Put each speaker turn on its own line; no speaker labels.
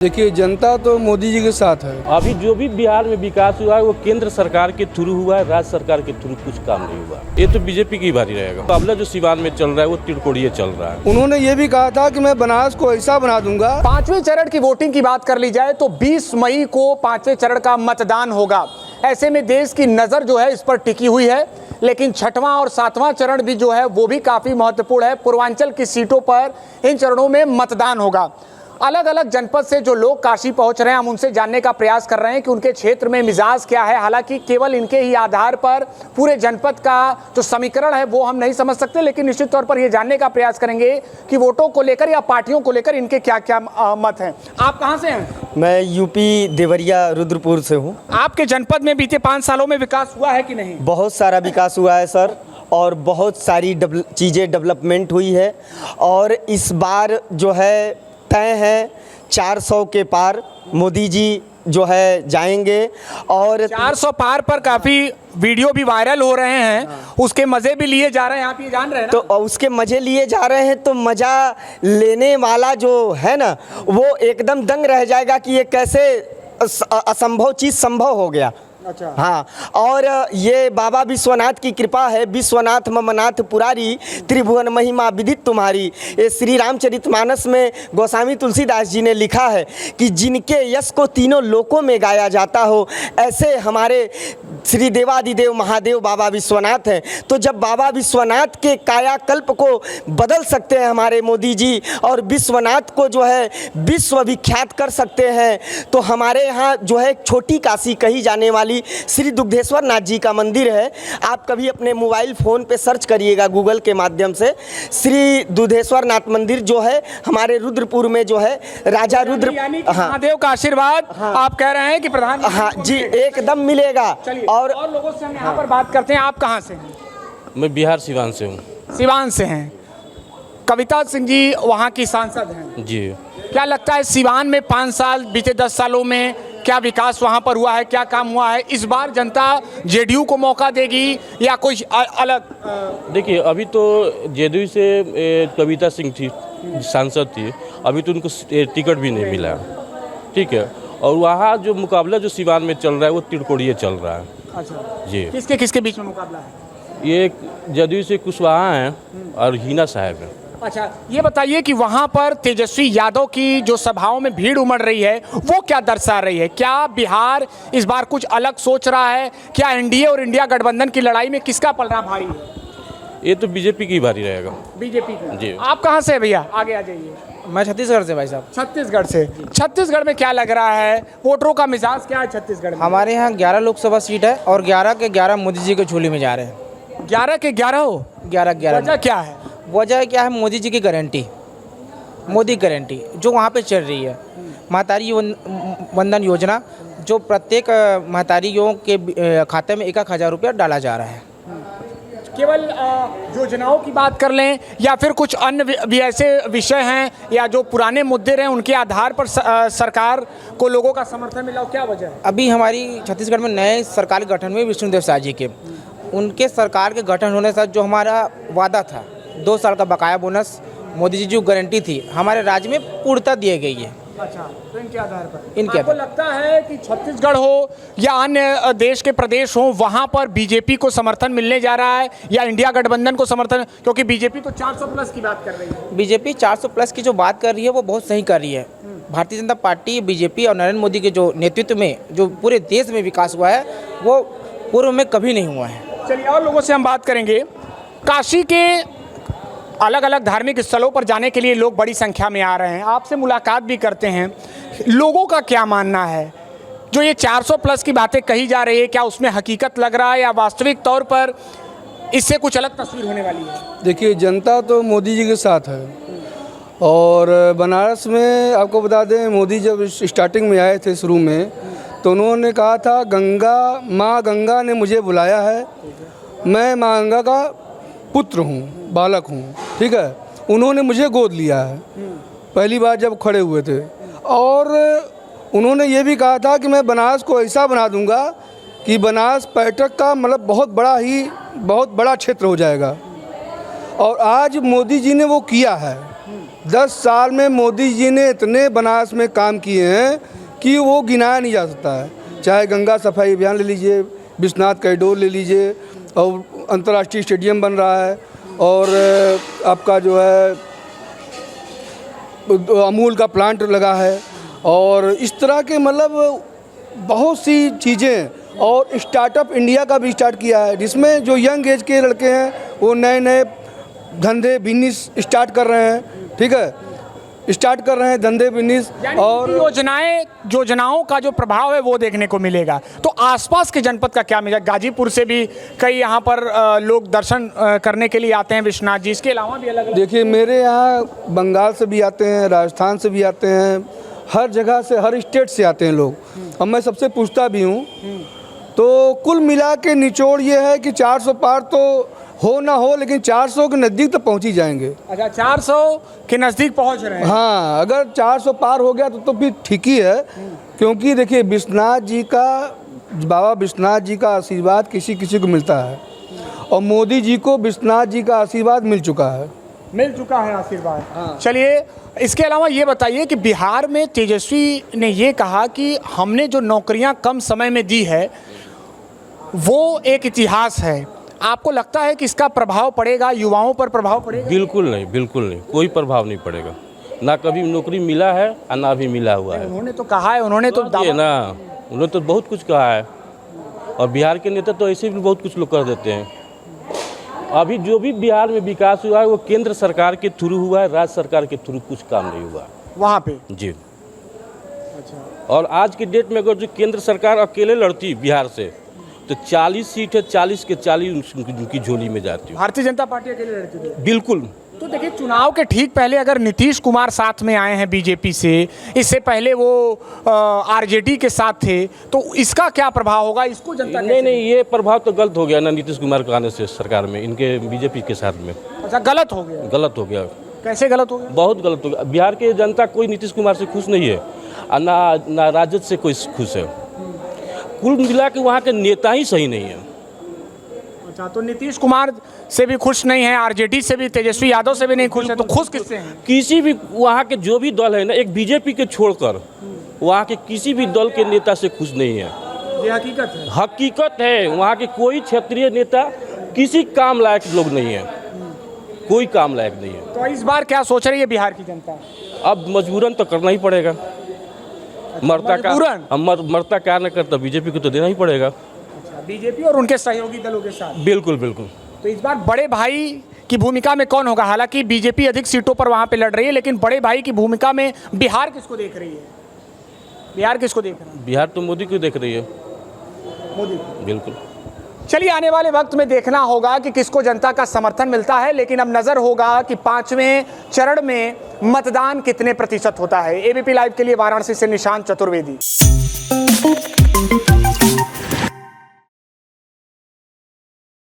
देखिए, जनता तो मोदी जी के साथ है।
अभी जो भी बिहार में विकास हुआ है वो केंद्र सरकार के थ्रू हुआ है, राज्य सरकार के थ्रू कुछ काम नहीं हुआ। ये तो बीजेपी की भारी रहेगा। मुकाबला जो सिवान में चल रहा है वो तिरकोड़िए चल रहा है।
उन्होंने ये भी कहा था कि मैं बनारस को ऐसा बना दूंगा।
5वें चरण की वोटिंग की बात कर ली जाए तो 20 मई को 5वें चरण का मतदान होगा। ऐसे में देश की नजर जो है इस पर टिकी हुई है, लेकिन 6वां और 7वां चरण भी जो है वो भी काफी महत्वपूर्ण है। पूर्वांचल की सीटों पर इन चरणों में मतदान होगा। अलग अलग जनपद से जो लोग काशी पहुंच रहे हैं, हम उनसे जानने का प्रयास कर रहे हैं कि उनके क्षेत्र में मिजाज क्या है। हालांकि केवल इनके ही आधार पर पूरे जनपद का जो समीकरण है वो हम नहीं समझ सकते, लेकिन निश्चित तौर पर ये जानने का प्रयास करेंगे कि वोटों को लेकर या पार्टियों को लेकर इनके क्या क्या मत हैं। आप कहाँ से हैं?
मैं यूपी देवरिया रुद्रपुर से हूँ।
आपके जनपद में बीते 5 सालों में विकास हुआ है कि नहीं?
बहुत सारा विकास हुआ है सर, और बहुत सारी चीज़ें डेवलपमेंट हुई है। और इस बार जो है तय है 400 के पार मोदी जी जो है जाएंगे। और
400 पार पर काफी वीडियो भी वायरल हो रहे हैं, उसके मजे भी लिए जा रहे हैं, आप ये जान रहे हैं ना?
तो उसके मज़े लिए जा रहे हैं, तो मज़ा लेने वाला जो है ना वो एकदम दंग रह जाएगा कि ये कैसे असंभव चीज़ संभव हो गया।
अच्छा।
हाँ, और ये बाबा विश्वनाथ की कृपा है। विश्वनाथ ममनाथ पुरारी, त्रिभुवन महिमा विदित तुम्हारी। ये श्री रामचरितमानस में गोस्वामी तुलसीदास जी ने लिखा है कि जिनके यश को तीनों लोकों में गाया जाता हो, ऐसे हमारे श्री देवादिदेव महादेव बाबा विश्वनाथ हैं। तो जब बाबा विश्वनाथ के कायाकल्प को बदल सकते हैं हमारे मोदी जी, और विश्वनाथ को जो है विश्व विख्यात कर सकते हैं, तो हमारे यहाँ जो है छोटी काशी कही जाने वाली श्री दुग्धेश्वर नाथ जी का मंदिर है। आप कभी अपने मोबाइल फ़ोन पे सर्च करिएगा गूगल के माध्यम से, श्री दुग्धेश्वर नाथ मंदिर जो है हमारे रुद्रपुर में जो है राजा रुद्र।
हाँ, महादेव का आशीर्वाद। हाँ, आप कह रहे हैं कि प्रधान।
हाँ जी, एकदम मिलेगा।
और लोगों से हम यहाँ पर बात करते हैं। आप कहाँ से हैं?
मैं बिहार सिवान से हूँ।
सिवान से हैं। कविता सिंह जी वहाँ की सांसद हैं
जी।
क्या लगता है सिवान में 5 साल बीते 10 सालों में क्या विकास वहाँ पर हुआ है, क्या काम हुआ है? इस बार जनता जेडीयू को मौका देगी या कोई अलग?
देखिए, अभी तो जेडीयू से कविता सिंह थी, सांसद थी, अभी तो उनको टिकट भी नहीं मिला। ठीक है, और वहाँ जो मुकाबला जो सिवान में चल रहा है वो तिरकोड़िए चल रहा है।
अच्छा
जी।
किसके किसके बीच में मुकाबला है?
ये जेडीयू से कुशवाहा हैं और हिना साहब हैं।
अच्छा, ये बताइए कि वहाँ पर तेजस्वी यादव की जो सभाओं में भीड़ उमड़ रही है वो क्या दर्शा रही है? क्या बिहार इस बार कुछ अलग सोच रहा है? क्या एनडीए और इंडिया गठबंधन की लड़ाई में किसका पलड़ा भारी है?
ये तो बीजेपी की भारी रहेगा।
बीजेपी की।
जी।
आप कहाँ से भैया? आगे आ जाइए।
मैं छत्तीसगढ़ से भाई साहब।
छत्तीसगढ़ से। छत्तीसगढ़ में क्या लग रहा है, वोटरों का मिजाज क्या है छत्तीसगढ़ में?
हमारे यहाँ 11 लोकसभा सीट है और 11 के 11 मोदी जी के झोली में जा रहे हैं।
11 के 11 हो?
11
वजह क्या है?
वजह क्या है? मोदी जी की गारंटी, मोदी गारंटी जो वहाँ पे चल रही है। महतारी वंदन योजना, जो प्रत्येक महतारियों के खाते में 1,000 रुपया डाला जा रहा है।
केवल योजनाओं की बात कर लें या फिर कुछ अन्य भी ऐसे विषय हैं या जो पुराने मुद्दे रहे उनके आधार पर सरकार को लोगों का समर्थन मिला, क्या वजह है?
अभी हमारी छत्तीसगढ़ में नए सरकार गठन में विष्णुदेव साय जी के उनके सरकार के गठन होने से जो हमारा वादा था 2 साल का बकाया बोनस, मोदी जी जो गारंटी थी, हमारे राज्य में पूर्णता दी गई है।
अच्छा, तो इनके आधार पर
इनके
आपको लगता है कि छत्तीसगढ़ हो या अन्य देश के प्रदेश हो, वहाँ पर बीजेपी को समर्थन मिलने जा रहा है या इंडिया गठबंधन को समर्थन? क्योंकि बीजेपी तो 400 प्लस की बात कर रही है।
बीजेपी 400 प्लस की जो बात कर रही है वो बहुत सही कर रही है। भारतीय जनता पार्टी, बीजेपी और नरेंद्र मोदी के जो नेतृत्व में जो पूरे देश में विकास हुआ है वो पूर्व में कभी नहीं हुआ है।
चलिए, और लोगों से हम बात करेंगे। काशी के अलग अलग धार्मिक स्थलों पर जाने के लिए लोग बड़ी संख्या में आ रहे हैं, आपसे मुलाकात भी करते हैं। लोगों का क्या मानना है? जो ये 400 प्लस की बातें कही जा रही है, क्या उसमें हकीकत लग रहा है या वास्तविक तौर पर इससे कुछ अलग तस्वीर होने वाली है?
देखिए, जनता तो मोदी जी के साथ है। और बनारस में आपको बता दें, मोदी जब स्टार्टिंग में आए थे शुरू में, तो उन्होंने कहा था गंगा, माँ गंगा ने मुझे बुलाया है, मैं माँ गंगा का पुत्र हूँ, बालक हूँ। ठीक है, उन्होंने मुझे गोद लिया है पहली बार जब खड़े हुए थे। और उन्होंने ये भी कहा था कि मैं बनारस को ऐसा बना दूंगा कि बनारस पर्यटक का मतलब बहुत बड़ा क्षेत्र हो जाएगा। और आज मोदी जी ने वो किया है। 10 साल में मोदी जी ने इतने बनारस में काम किए हैं कि वो गिनाया नहीं जा सकता है। चाहे गंगा सफाई अभियान ले लीजिए, विश्वनाथ कॉरिडोर ले लीजिए, और अंतर्राष्ट्रीय स्टेडियम बन रहा है, और आपका जो है अमूल का प्लांट लगा है, और इस तरह के मतलब बहुत सी चीज़ें, और स्टार्टअप इंडिया का भी स्टार्ट किया है, जिसमें जो यंग एज के लड़के हैं वो नए नए धंधे बिजनेस स्टार्ट कर रहे हैं, ठीक है, स्टार्ट कर रहे हैं धंधे बिजनेस। और
योजनाओं का जो प्रभाव है वो देखने को मिलेगा। तो आसपास के जनपद का क्या मिलेगा? गाजीपुर से भी कई यहाँ पर लोग दर्शन करने के लिए आते हैं विश्वनाथ जी, इसके अलावा भी अलग अलग।
देखिए, मेरे यहाँ बंगाल से भी आते हैं, राजस्थान से भी आते हैं, हर जगह से, हर स्टेट से आते हैं लोग, और मैं सबसे पूछता भी हूँ। तो कुल मिला के निचोड़ ये है कि 400 पार तो हो ना हो, लेकिन 400 के नज़दीक तो पहुँच ही जाएंगे।
अच्छा, 400 के नज़दीक पहुँच रहे हैं।
हाँ, अगर 400 पार हो गया तो फिर ठीक ही है, क्योंकि देखिए विश्वनाथ जी का, बाबा विश्वनाथ जी का आशीर्वाद किसी किसी को मिलता है, और मोदी जी को विश्वनाथ जी का आशीर्वाद मिल चुका है आशीर्वाद। हाँ।
चलिए, इसके अलावा ये बताइए कि बिहार में तेजस्वी ने ये कहा कि हमने जो नौकरियां कम समय में दी है वो एक इतिहास है। आपको लगता है कि इसका प्रभाव पड़ेगा, युवाओं पर प्रभाव पड़ेगा?
बिल्कुल नहीं, बिल्कुल नहीं, कोई प्रभाव नहीं पड़ेगा। ना कभी नौकरी मिला है और ना भी मिला हुआ है।
उन्होंने तो कहा है, उन्होंने तो
ये ना, उन्होंने तो बहुत कुछ कहा है, और बिहार के नेता तो ऐसे भी बहुत कुछ लोग कर देते हैं। अभी जो भी बिहार में विकास हुआ है वो केंद्र सरकार के थ्रू हुआ है, राज्य सरकार के थ्रू कुछ काम नहीं हुआ
वहाँ पे
जी। अच्छा। और आज की डेट में अगर जो केंद्र सरकार अकेले लड़ती बिहार से तो 40 सीट है, 40 के 40 उनकी झोली में जाती है।
भारतीय जनता पार्टी अकेले लड़ती थी?
बिल्कुल।
तो देखिए, चुनाव के ठीक पहले अगर नीतीश कुमार साथ में आए हैं बीजेपी से, इससे पहले वो आरजेडी के साथ थे, तो इसका क्या प्रभाव होगा? इसको जनता
नहीं, ये प्रभाव तो गलत हो गया ना नीतीश कुमार के आने से सरकार में, इनके बीजेपी के साथ में।
अच्छा, गलत हो गया?
गलत हो गया।
कैसे गलत हो गया?
बहुत गलत हो गया। बिहार की जनता कोई नीतीश कुमार से खुश नहीं है, और ना राजद से कोई खुश है। कुल मिला के वहाँ के नेता ही सही नहीं है।
अच्छा, तो नीतीश कुमार से भी खुश नहीं है, आरजेडी से भी, तेजस्वी यादव से भी नहीं खुश है, तो खुश किससे हैं?
किसी भी वहाँ के जो भी दल है ना, एक बीजेपी के छोड़कर वहाँ के किसी भी दल के नेता से खुश नहीं है।
ये हकीकत है।
हकीकत है, वहाँ के कोई क्षेत्रीय नेता किसी काम लायक लोग नहीं है, कोई काम लायक नहीं है।
तो इस बार क्या सोच रही है बिहार की जनता?
अब मजबूरन तो करना ही पड़ेगा। मरता क्या न करता, बीजेपी को तो देना ही पड़ेगा।
अच्छा, बीजेपी और उनके सहयोगी दलों के साथ?
बिल्कुल बिल्कुल।
तो इस बार बड़े भाई की भूमिका में कौन होगा? हालांकि बीजेपी अधिक सीटों पर वहां पे लड़ रही है, लेकिन बड़े भाई की भूमिका में बिहार किसको देख रही है? बिहार किसको देख रहा है?
बिहार तो मोदी को देख रही है।
मोदी को।
बिल्कुल।
चलिए, आने वाले वक्त में देखना होगा कि किसको जनता का समर्थन मिलता है, लेकिन अब नजर होगा कि 5वें चरण में मतदान कितने प्रतिशत होता है। एबीपी लाइव के लिए वाराणसी से निशांत चतुर्वेदी।